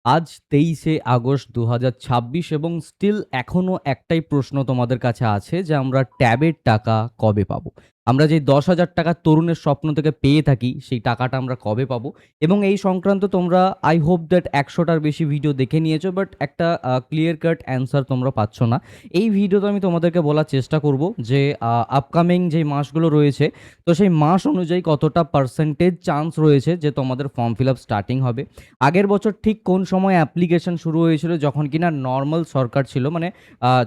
আজ ২৩শে আগস্ট ২০২৬ এবং স্টিল এখনো একটাই প্রশ্ন তোমাদের কাছে আছে যে আমরা ট্যাবের টাকা কবে পাবো? আমরা যে ৳১০,০০০ তরুণের স্বপ্ন থেকে পেয়ে থাকি, সেই টাকাটা আমরা কবে পাবো? এবং এই সংক্রান্ত তোমরা আই হোপ দ্যাট ১০০ টার বেশি ভিডিও দেখে নিয়েছো, বাট একটা ক্লিয়ার কাট অ্যান্সার তোমরা পাচ্ছ না। এই ভিডিওতে আমি তোমাদেরকে বলার চেষ্টা করব যে আপকামিং যে মাসগুলো রয়েছে, তো সেই মাস অনুযায়ী কতটা পার্সেন্টেজ চান্স রয়েছে যে তোমাদের ফর্ম ফিল আপ স্টার্টিং হবে। আগের বছর ঠিক কোন সময় অ্যাপ্লিকেশন শুরু হয়েছিল যখন কিনা নর্মাল সরকার ছিল, মানে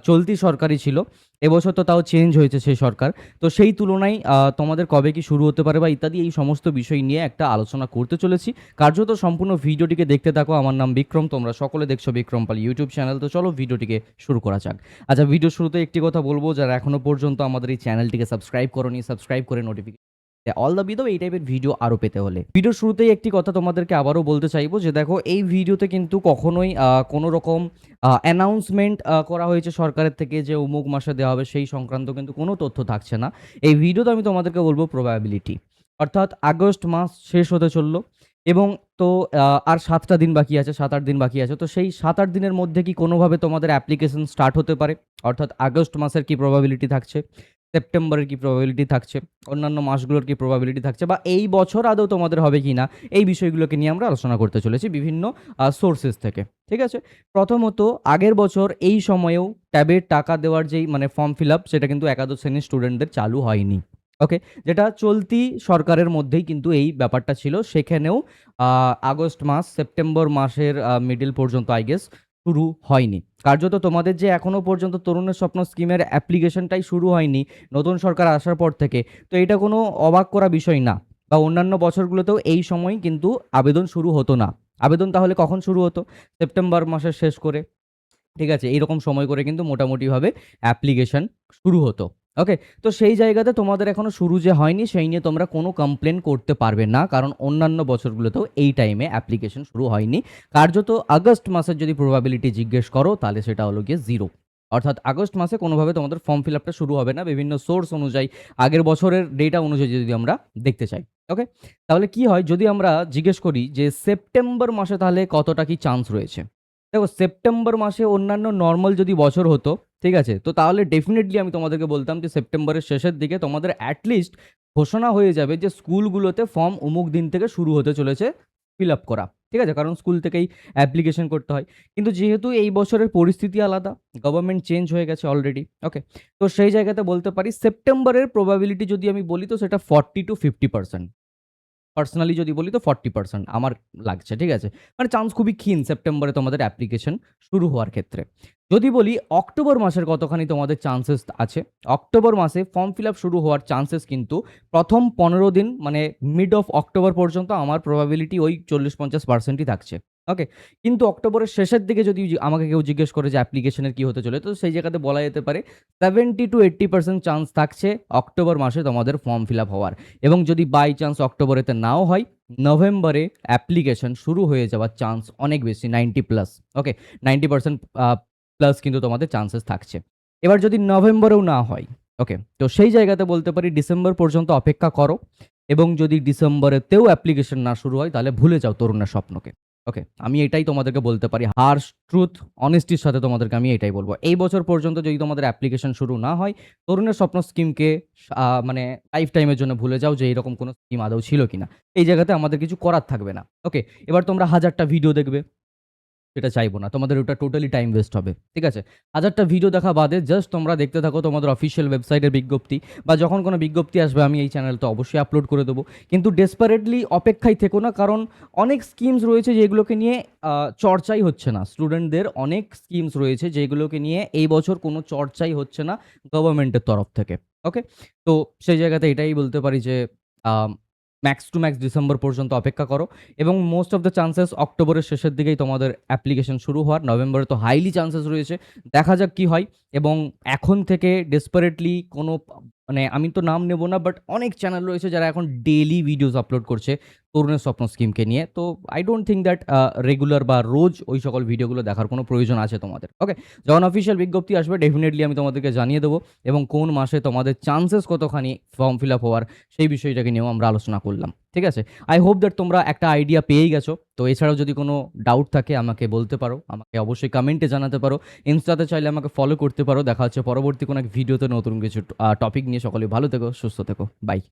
চলতি সরকারই ছিল। এবছর তো তাও চেঞ্জ হয়েছে সেই সরকার। তো সেই তুলনায় তোমাদের কবে কি শুরু হতে পারে বা ইত্যাদি এই সমস্ত বিষয় নিয়ে একটা আলোচনা করতে চলেছি। কার্যত সম্পূর্ণ ভিডিওটিকে দেখতে থাকো। আমার নাম বিক্রম, তোমরা সকলে দেখছো বিক্রম পাল ইউটিউব চ্যানেল। তো চলো ভিডিওটিকে শুরু করা যাক। আচ্ছা, ভিডিও শুরুতে একটি কথা বলবো, যারা এখনো পর্যন্ত আমাদের এই চ্যানেলটিকে সাবস্ক্রাইব করোনি, সাবস্ক্রাইব করে নোটিফিকেশন অল দ্য বিদো এই টাইপের ভিডিও আরও পেতে হলে। ভিডিওর শুরুতেই একটি কথা তোমাদেরকে আবারও বলতে চাইবো যে দেখো, এই ভিডিওতে কিন্তু কখনোই কোনো রকম অ্যানাউন্সমেন্ট করা হয়েছে সরকারের থেকে যে অমুক মাসে দেওয়া হবে সেই সংক্রান্ত কিন্তু কোনো তথ্য থাকছে না। এই ভিডিওতে আমি তোমাদেরকে বলবো প্রবাবিলিটি, অর্থাৎ আগস্ট মাস শেষ হতে চললো এবং তো আর ৭টা দিন বাকি আছে, ৭-৮ দিন বাকি আছে। তো সেই ৭-৮ দিনের মধ্যে কি কোনোভাবে তোমাদের অ্যাপ্লিকেশন স্টার্ট হতে পারে? অর্থাৎ আগস্ট মাসের কি প্রবাবিলিটি থাকছে, সেপ্টেম্বরের কি প্রবাবিলিটি থাকছে, অন্যান্য মাসগুলোর কি প্রবাবিলিটি থাকছে, বা এই বছর আদৌ তোমাদের হবে কি না, এই বিষয়গুলোকে নিয়ে আমরা আলোচনা করতে চলেছি বিভিন্ন সোর্সেস থেকে। ঠিক আছে? প্রথমত, আগের বছর এই সময়েও ট্যাবের টাকা দেওয়ার যেই মানে ফর্ম ফিল আপ, সেটা কিন্তু একাদশ শ্রেণীর স্টুডেন্টদের চালু হয়নি। ওকে? যেটা চলতি সরকারের মধ্যেই কিন্তু এই ব্যাপারটা ছিল। সেখানেও আগস্ট মাস, সেপ্টেম্বর মাসের মিডল পর্যন্ত আই গেস শুরু হয়নি। কার্যত তোমাদের যে এখনো পর্যন্ত তরুণের স্বপ্ন স্কিমের অ্যাপ্লিকেশনটাই শুরু হয়নি নতুন সরকার আসার পর থেকে, তো এটা কোনো অবাক করা বিষয় না। বা অন্যান্য বছরগুলোতেও এই সময় কিন্তু আবেদন শুরু হতো না। আবেদন তাহলে কখন শুরু হতো? সেপ্টেম্বর মাসের শেষ করে, ঠিক আছে? এইরকম সময় করে কিন্তু মোটামুটিভাবে অ্যাপ্লিকেশন শুরু হতো। ওকে? তো সেই জায়গাতে তোমাদের এখনো শুরু যে হয়নি, সেই নিয়ে তোমরা কোনো কমপ্লেন করতে পারবে না। কারণ অন্যান্য বছরগুলোতেও এই টাইমে অ্যাপ্লিকেশন শুরু হয়নি। কার্যত আগস্ট মাসের যদি প্রবাবিলিটি জিজ্ঞেস করো, তাহলে সেটা হলো গিয়ে 0। অর্থাৎ আগস্ট মাসে কোনোভাবে তোমাদের ফর্ম ফিল আপটা শুরু হবে না, বিভিন্ন সোর্স অনুযায়ী, আগের বছরের ডেটা অনুযায়ী যদি আমরা দেখতে চাই। ওকে? তাহলে কি হয় যদি আমরা জিজ্ঞেস করি যে সেপ্টেম্বর মাসে তাহলে কতটা কি চান্স রয়েছে? দেখো, সেপ্টেম্বর মাসে অন্যান্য নরমাল যদি বছর হতো, ঠিক আছে? তো তাহলে ডেফিনিটলি আমি তোমাদেরকে বলতাম যে সেপ্টেম্বরের শেষের দিকে তোমাদের এট লিস্ট ঘোষণা হয়ে যাবে যে স্কুলগুলোতে ফর্ম অমুক দিন থেকে শুরু হতে চলেছে ফিল আপ করা। ঠিক আছে? কারণ স্কুল থেকেই অ্যাপ্লিকেশন করতে হয়। কিন্তু যেহেতু এই বছরের পরিস্থিতি আলাদা, গভর্নমেন্ট চেঞ্জ হয়ে গেছে অলরেডি। ওকে? তো সেই জায়গাতে বলতে পারি সেপ্টেম্বরের প্রবাবিলিটি যদি আমি বলি, তো সেটা 40-50%। পার্সোনালি যদি বলি তো 40% আমার লাগছে। ঠিক আছে? মানে চান্স খুবই ক্ষীণ সেপ্টেম্বরে তোমাদের অ্যাপ্লিকেশন শুরু হওয়ার ক্ষেত্রে। যদি বলি অক্টোবর মাসের কতখানি তোমাদের চান্সেস আছে, অক্টোবর মাসে ফর্ম ফিল আপ শুরু হওয়ার চান্সেস কিন্তু প্রথম ১৫ দিন মানে মিড অফ অক্টোবর পর্যন্ত আমার প্রবাবিলিটি ওই ৪০-৫০%ই থাকছে। ওকে? কিন্তু অক্টোবরের শেষের দিকে যদি আমাকে কেউ জিজ্ঞেস করে যে অ্যাপ্লিকেশনের কি হতে চলে, তো সেই জায়গাতে বলা যেতে পারে 70-80% চান্স থাকছে অক্টোবর মাসে তোমাদের ফর্ম ফিল আপ হওয়ার। এবং যদি বাই চান্স অক্টোবরেতে নাও হয়, নভেম্বরে অ্যাপ্লিকেশন শুরু হয়ে যাওয়ার চান্স অনেক বেশি, 90 প্লাস। ওকে? 90% প্লাস কিন্তু তোমাদের চান্সেস থাকছে। এবার যদি নভেম্বরেও না হয়, ওকে? তো সেই জায়গাতে বলতে পারি ডিসেম্বর পর্যন্ত অপেক্ষা করো, এবং যদি ডিসেম্বরেতেও অ্যাপ্লিকেশন না শুরু হয়, তাহলে ভুলে যাও তরুণের স্বপ্নকে। ওকে? আমি এটাই তোমাদেরকে বলতে পারি। হার্শ ট্রুথ, অনেস্টির সাথে তোমাদেরকে আমি এটাই বলব। এই বছর পর্যন্ত যদি তোমাদের অ্যাপ্লিকেশন শুরু না হয়, তরুণের স্বপ্ন স্কিমকে মানে লাইফ টাইমের জন্য ভুলে যাও যে এরকম কোনো স্কিম আদৌ ছিল কিনা। এই জায়গাতে আমাদের কিছু করার থাকবে না। ওকে? এবার তোমরা ১০০০টা ভিডিও দেখবে, সেটা চাইবো না। তোমাদের ওটা টোটালি টাইম ওয়েস্ট হবে। ঠিক আছে? ১০০০টা ভিডিও দেখা বাদে জাস্ট তোমরা দেখতে থাকো তোমাদের অফিসিয়াল ওয়েবসাইটের বিজ্ঞপ্তি, বা যখন কোনো বিজ্ঞপ্তি আসবে আমি এই চ্যানেলে তো অবশ্যই আপলোড করে দেবো। কিন্তু ডেসপারেটলি অপেক্ষায় থেকো না, কারণ অনেক স্কিমস রয়েছে যেগুলোকে নিয়ে চর্চাই হচ্ছে না। স্টুডেন্টদের অনেক স্কিমস রয়েছে যেগুলোকে নিয়ে এই বছর কোনো চর্চাই হচ্ছে না গভর্নমেন্টের তরফ থেকে। ওকে? তো সেই জায়গাতে এটাই বলতে পারি যে আ ম্যাক্স টু ম্যাক্স ডিসেম্বর পর্যন্ত অপেক্ষা করো, এবং মোস্ট অফ দ্য চান্সেস অক্টোবরের শেষের দিকেই তোমাদের অ্যাপ্লিকেশন শুরু হওয়ার। নভেম্বরে তো হাইলি চান্সেস রয়েছে। দেখা যাক কি হয়। এবং এখন থেকে ডেসপারেটলি কোনো মানে আমি তো নাম নেব না, বাট অনেক চ্যানেল রয়েছে যারা এখন ডেইলি ভিডিওস আপলোড করছে তরুণের স্বপ্ন স্কিমকে নিয়ে। তো I don't think that regular বা রোজ ওই সকল ভিডিওগুলো দেখার কোনো প্রয়োজন আছে তোমাদের। ওকে? যখন অফিসিয়াল বিজ্ঞপ্তি আসবে ডেফিনিটলি আমি তোমাদেরকে জানিয়ে দেবো, এবং কোন মাসে তোমাদের চান্সেস কতখানি ফর্ম ফিল আপ হওয়ার সেই বিষয়টাকে নিয়েও আমরা আলোচনা করলাম। ঠিক আছে? আই হোপ দ্যাট তোমরা একটা আইডিয়া পেয়েই গেছো। তো এছাড়াও যদি কোনো ডাউট থাকে আমাকে বলতে পারো। আমাকে অবশ্যই কমেন্টে জানাতে পারো। ইনস্টাতে চাইলে আমাকে ফলো করতে পারো। দেখা হচ্ছে পরবর্তী কোনো এক ভিডিওতে নতুন কিছু টপিক নিয়ে। সকলে ভালো থেকো, সুস্থ থেকো। বাই।